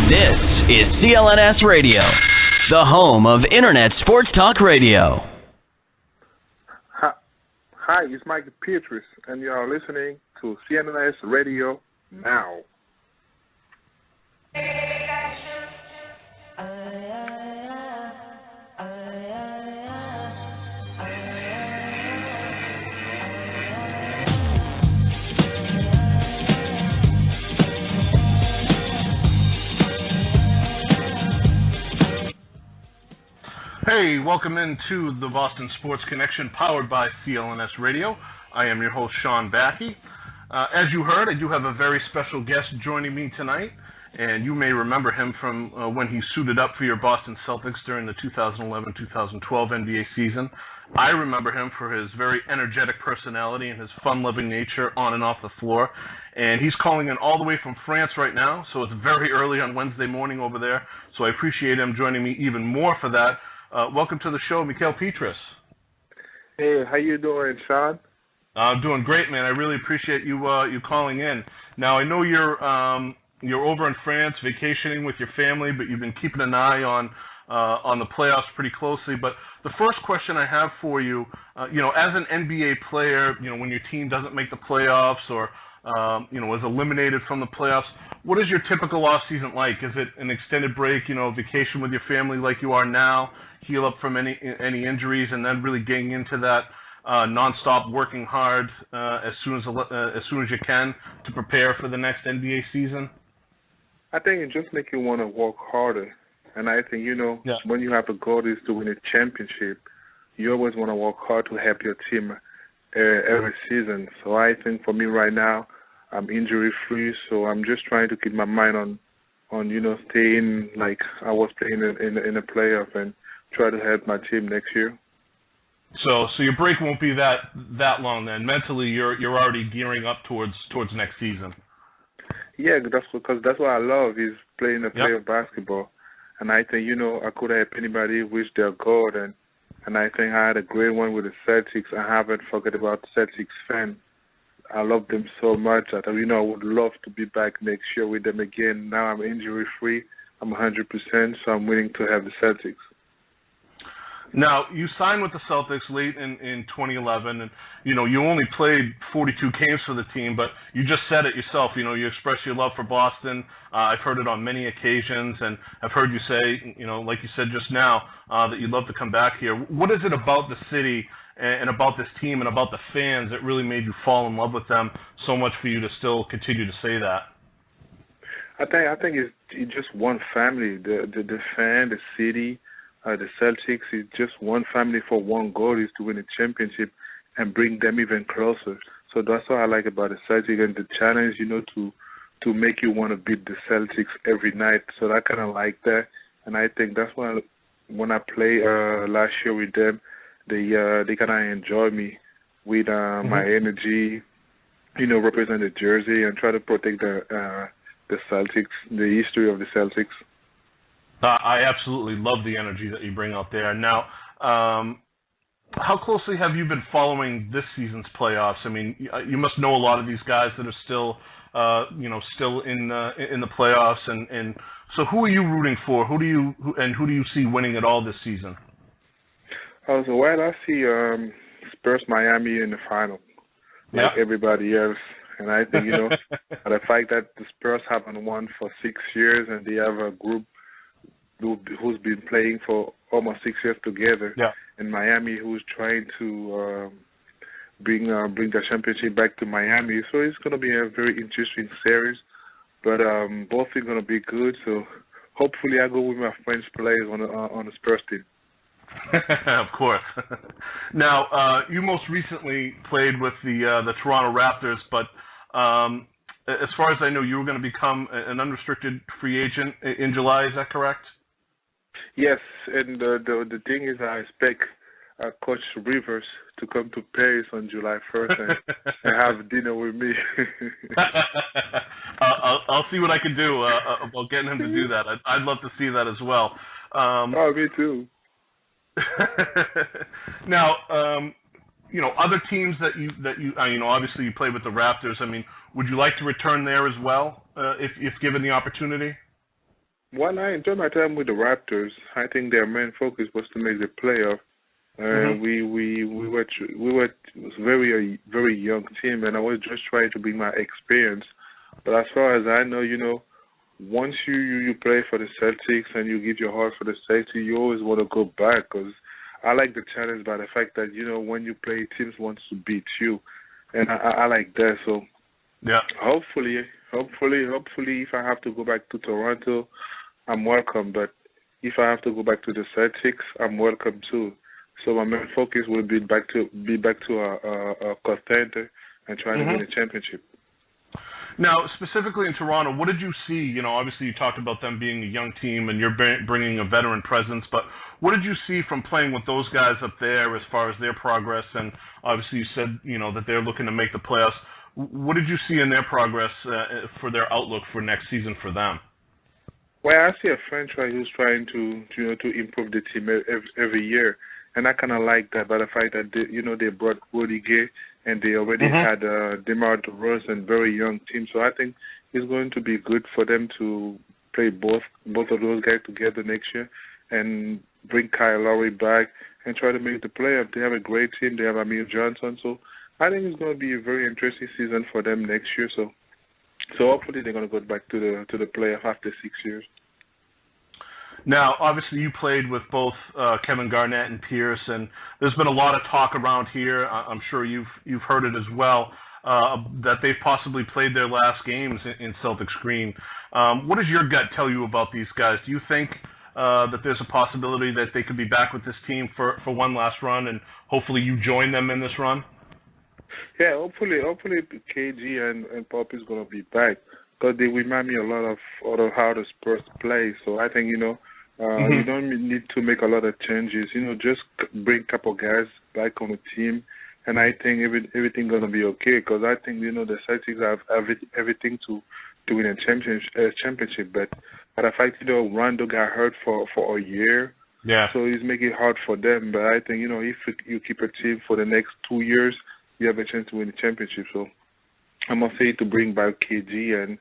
This is CLNS Radio, the home of Internet Sports Talk Radio. Hi, it's Mickael Pietrus, and you are listening to CLNS Radio now. Hey, welcome into the Boston Sports Connection, powered by CLNS Radio. I am your host, Sean Bakke. As you heard, I do have a very special guest joining me tonight, and you may remember him from when he suited up for your Boston Celtics during the 2011-2012 NBA season. I remember him for his very energetic personality and his fun-loving nature on and off the floor. And he's calling in all the way from France right now, so it's very early on Wednesday morning over there. So I appreciate him joining me even more for that. Welcome to the show, Mickael Pietrus. Hey, how you doing, Sean? I'm doing great, man. I really appreciate you calling in. Now, I know you're over in France vacationing with your family, but you've been keeping an eye on the playoffs pretty closely. But the first question I have for you, as an NBA player, when your team doesn't make the playoffs or is eliminated from the playoffs, what is your typical off season like? Is it an extended break, vacation with your family like you are now, heal up from any injuries, and then really getting into that nonstop working hard as soon as you can to prepare for the next NBA season? I think it just makes you want to work harder. And I think, when you have a goal is to win a championship, you always want to work hard to help your team every season. So I think for me right now, I'm injury-free, so I'm just trying to keep my mind on staying like I was playing in a playoff and try to help my team next year. So your break won't be that long then. Mentally, you're already gearing up towards next season. Yeah, that's what I love is playing a playoff basketball. And I think, I could help anybody reach their goal. And I think I had a great one with the Celtics. I haven't forgot about the Celtics fan. I love them so much that, I would love to be back next year with them again. Now I'm injury-free. I'm 100%, so I'm willing to have the Celtics. Now, you signed with the Celtics late in 2011, and, you only played 42 games for the team, but you just said it yourself. You expressed your love for Boston. I've heard it on many occasions, and I've heard you say, like you said just now, that you'd love to come back here. What is it about the city and about this team and about the fans that really made you fall in love with them so much for you to still continue to say that? I think it's just one family. The fan, the city, the Celtics is just one family for one goal is to win a championship and bring them even closer. So that's what I like about the Celtics and the challenge, to make you want to beat the Celtics every night. So I kind of like that, and I think that's why when I play last year with them, they kind of enjoy me with my energy, represent the jersey and try to protect the Celtics, the history of the Celtics. I absolutely love the energy that you bring out there. Now, how closely have you been following this season's playoffs? I mean, you must know a lot of these guys that are still in the playoffs, and so who are you rooting for? Who do you see winning it all this season? I see Spurs Miami in the final, like everybody else. And I think, the fact that the Spurs haven't won for 6 years and they have a group who's been playing for almost 6 years together, in Miami, who's trying to bring the championship back to Miami. So it's going to be a very interesting series, but both are going to be good. So hopefully I go with my French players on the Spurs team. Of course. Now, you most recently played with the Toronto Raptors, but as far as I know, you were going to become an unrestricted free agent in July. Is that correct? Yes, and the thing is, I expect Coach Rivers to come to Paris on July 1st and have dinner with me. I'll see what I can do about getting him to do that. I'd love to see that as well. Me too. Now, other teams that you obviously you played with the Raptors. I mean, would you like to return there as well if given the opportunity? While I enjoy my time with the Raptors, I think their main focus was to make the playoff. We were very young team, and I was just trying to bring my experience. But as far as I know, once you play for the Celtics and you give your heart for the Celtics, you always want to go back, because I like the challenge by the fact that when you play, teams wants to beat you, and I like that. So yeah, hopefully, if I have to go back to Toronto, I'm welcome. But if I have to go back to the Celtics, I'm welcome too. So my main focus will be back to a contender and trying to win a championship. Now, specifically in Toronto, what did you see? Obviously you talked about them being a young team and you're bringing a veteran presence, but what did you see from playing with those guys up there as far as their progress? And obviously you said, that they're looking to make the playoffs. What did you see in their progress for their outlook for next season for them? Well, I see a franchise who's trying to improve the team every year. And I kind of like that, by the fact that they brought Rudy Gay, and they already had DeMar DeRozan, very young team. So I think it's going to be good for them to play both of those guys together next year, and bring Kyle Lowry back and try to make the playoff. They have a great team. They have Amir Johnson. So I think it's going to be a very interesting season for them next year. So hopefully they're going to go back to the playoff after 6 years. Now, obviously, you played with both Kevin Garnett and Pierce, and there's been a lot of talk around here. I'm sure you've heard it as well, that they've possibly played their last games in Celtics green. What does your gut tell you about these guys? Do you think that there's a possibility that they could be back with this team for one last run, and hopefully you join them in this run? Yeah, hopefully KG and Pop is going to be back, because they remind me a lot of how the Spurs play. So I think, you don't need to make a lot of changes. Just bring a couple guys back on the team, and I think everything going to be okay, because I think, the Celtics have everything to win a championship. But the fact, Rondo got hurt for a year, so it's making it hard for them. But I think, if you keep a team for the next 2 years, you have a chance to win the championship. So I must say to bring back KG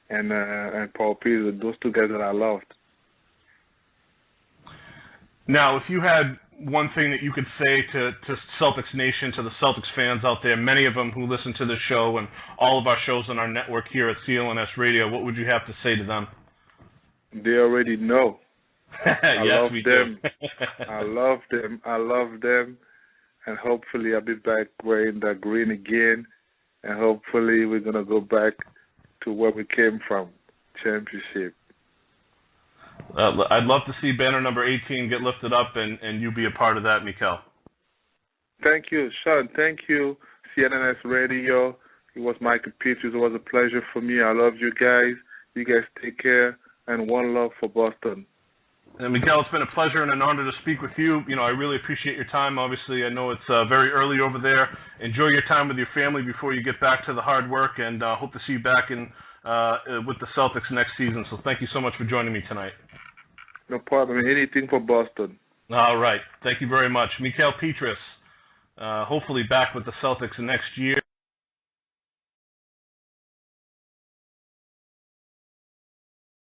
and Paul Pierce, those two guys that I loved. Now, if you had one thing that you could say to Celtics Nation, to the Celtics fans out there, many of them who listen to this show and all of our shows on our network here at CLNS Radio, what would you have to say to them? They already know. I love them. I love them. And hopefully I'll be back wearing the green again. And hopefully we're going to go back to where we came from, championship. I'd love to see banner number 18 get lifted up and you be a part of that, Mickael. Thank you, Sean. Thank you, CLNS Radio. It was Mickael Pietrus. It was a pleasure for me. I love you guys. You guys take care, and one love for Boston. And Mickael, it's been a pleasure and an honor to speak with you. I really appreciate your time. Obviously, I know it's very early over there. Enjoy your time with your family before you get back to the hard work, and hope to see you back with the Celtics next season. So thank you so much for joining me tonight. No problem. Anything for Boston. All right. Thank you very much. Mickael Pietrus, hopefully back with the Celtics next year.